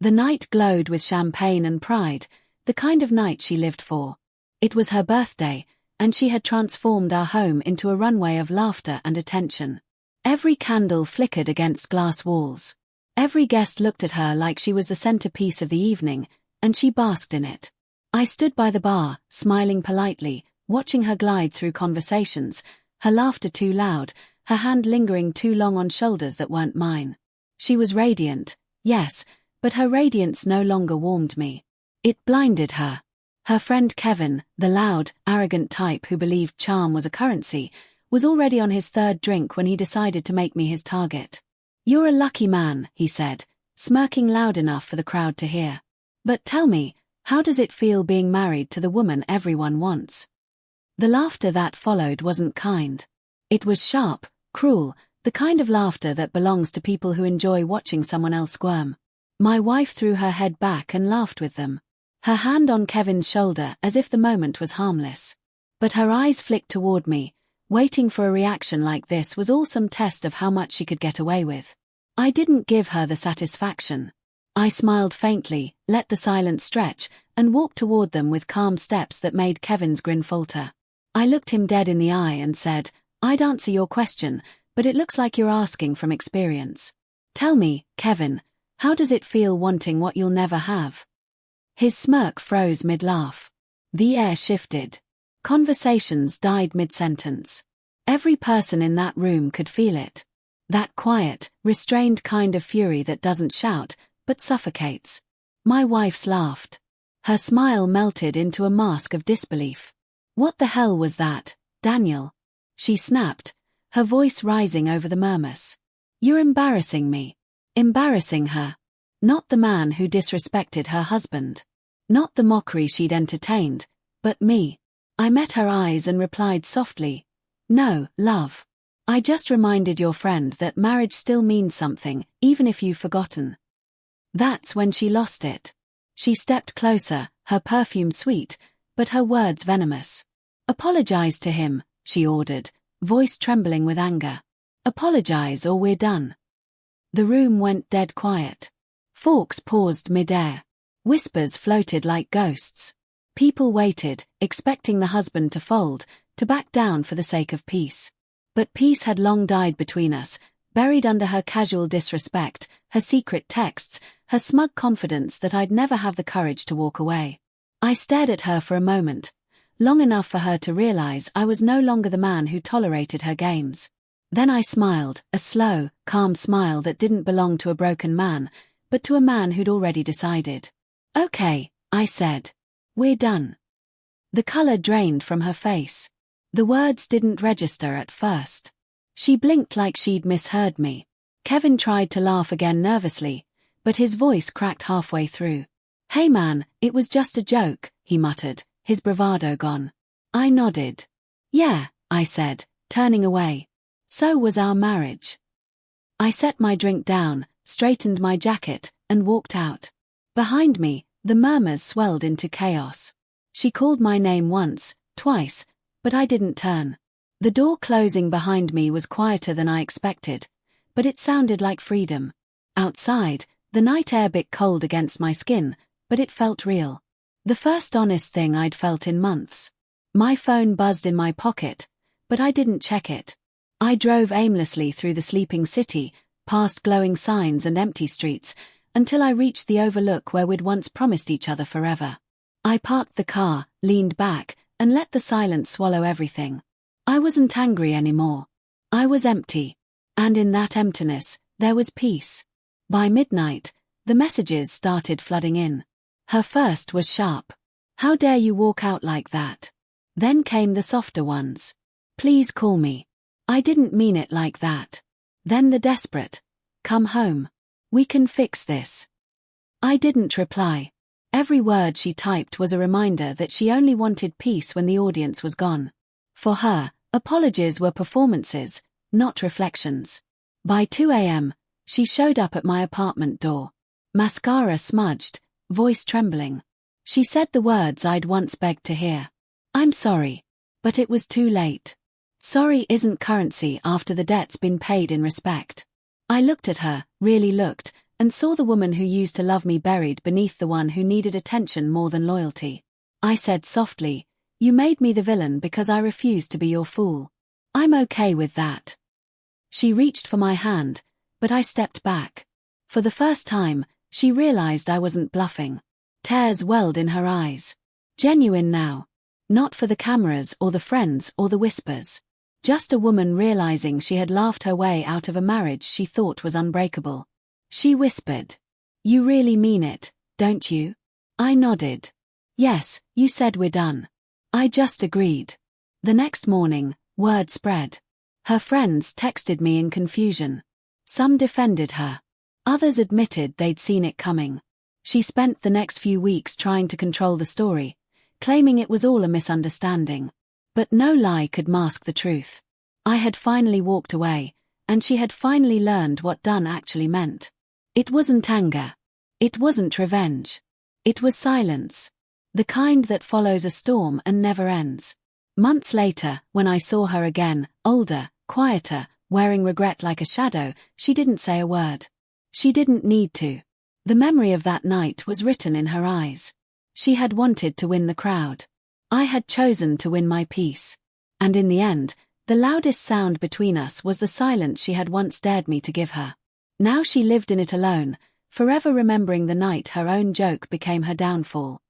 The night glowed with champagne and pride, the kind of night she lived for. It was her birthday, and she had transformed our home into a runway of laughter and attention. Every candle flickered against glass walls. Every guest looked at her like she was the centerpiece of the evening, and she basked in it. I stood by the bar, smiling politely, watching her glide through conversations, her laughter too loud, her hand lingering too long on shoulders that weren't mine. She was radiant, yes, but her radiance no longer warmed me. It blinded her. Her friend Kevin, the loud, arrogant type who believed charm was a currency, was already on his third drink when he decided to make me his target. "You're a lucky man," he said, smirking loud enough for the crowd to hear. "But tell me, how does it feel being married to the woman everyone wants?" The laughter that followed wasn't kind. It was sharp, cruel, the kind of laughter that belongs to people who enjoy watching someone else squirm. My wife threw her head back and laughed with them, her hand on Kevin's shoulder as if the moment was harmless. But her eyes flicked toward me. Waiting for a reaction like this was all some test of how much she could get away with. I didn't give her the satisfaction. I smiled faintly, let the silence stretch, and walked toward them with calm steps that made Kevin's grin falter. I looked him dead in the eye and said, "I'd answer your question, but it looks like you're asking from experience. Tell me, Kevin, how does it feel wanting what you'll never have?" His smirk froze mid-laugh. The air shifted. Conversations died mid-sentence. Every person in that room could feel it. That quiet, restrained kind of fury that doesn't shout, but suffocates. My wife's laughed. Her smile melted into a mask of disbelief. "What the hell was that, Daniel?" she snapped, her voice rising over the murmurs. "You're embarrassing me." Embarrassing her. Not the man who disrespected her husband. Not the mockery she'd entertained, but me. I met her eyes and replied softly, "No, love. I just reminded your friend that marriage still means something, even if you've forgotten." That's when she lost it. She stepped closer, her perfume sweet, but her words venomous. "Apologize to him," she ordered, voice trembling with anger. "Apologize or we're done." The room went dead quiet. Forks paused mid-air. Whispers floated like ghosts. People waited, expecting the husband to fold, to back down for the sake of peace. But peace had long died between us, buried under her casual disrespect, her secret texts, her smug confidence that I'd never have the courage to walk away. I stared at her for a moment, long enough for her to realize I was no longer the man who tolerated her games. Then I smiled, a slow, calm smile that didn't belong to a broken man, but to a man who'd already decided. "Okay," I said. "We're done." The color drained from her face. The words didn't register at first. She blinked like she'd misheard me. Kevin tried to laugh again nervously, but his voice cracked halfway through. "Hey man, it was just a joke," he muttered, his bravado gone. I nodded. "Yeah," I said, turning away. "So was our marriage." I set my drink down, straightened my jacket, and walked out. Behind me, the murmurs swelled into chaos. She called my name once, twice, but I didn't turn. The door closing behind me was quieter than I expected, but it sounded like freedom. Outside, the night air bit cold against my skin, but it felt real. The first honest thing I'd felt in months. My phone buzzed in my pocket, but I didn't check it. I drove aimlessly through the sleeping city, past glowing signs and empty streets, until I reached the overlook where we'd once promised each other forever. I parked the car, leaned back, and let the silence swallow everything. I wasn't angry anymore. I was empty. And in that emptiness, there was peace. By midnight, the messages started flooding in. Her first was sharp. "How dare you walk out like that?" Then came the softer ones. "Please call me. I didn't mean it like that." Then the desperate. "Come home. We can fix this." I didn't reply. Every word she typed was a reminder that she only wanted peace when the audience was gone. For her, apologies were performances, not reflections. By 2 a.m., she showed up at my apartment door. Mascara smudged, voice trembling. She said the words I'd once begged to hear. "I'm sorry. But it was too late. Sorry isn't currency after the debt's been paid in respect." I looked at her, really looked, and saw the woman who used to love me buried beneath the one who needed attention more than loyalty. I said softly, "You made me the villain because I refused to be your fool. I'm okay with that." She reached for my hand, but I stepped back. For the first time, she realized I wasn't bluffing. Tears welled in her eyes. Genuine now. Not for the cameras or the friends or the whispers. Just a woman realizing she had laughed her way out of a marriage she thought was unbreakable. She whispered, "You really mean it, don't you?" I nodded. "Yes, you said we're done." I just agreed. The next morning, word spread. Her friends texted me in confusion. Some defended her. Others admitted they'd seen it coming. She spent the next few weeks trying to control the story, claiming it was all a misunderstanding. But no lie could mask the truth. I had finally walked away, and she had finally learned what done actually meant. It wasn't anger. It wasn't revenge. It was silence. The kind that follows a storm and never ends. Months later, when I saw her again, older, quieter, wearing regret like a shadow, she didn't say a word. She didn't need to. The memory of that night was written in her eyes. She had wanted to win the crowd. I had chosen to win my peace. And in the end, the loudest sound between us was the silence she had once dared me to give her. Now she lived in it alone, forever remembering the night her own joke became her downfall.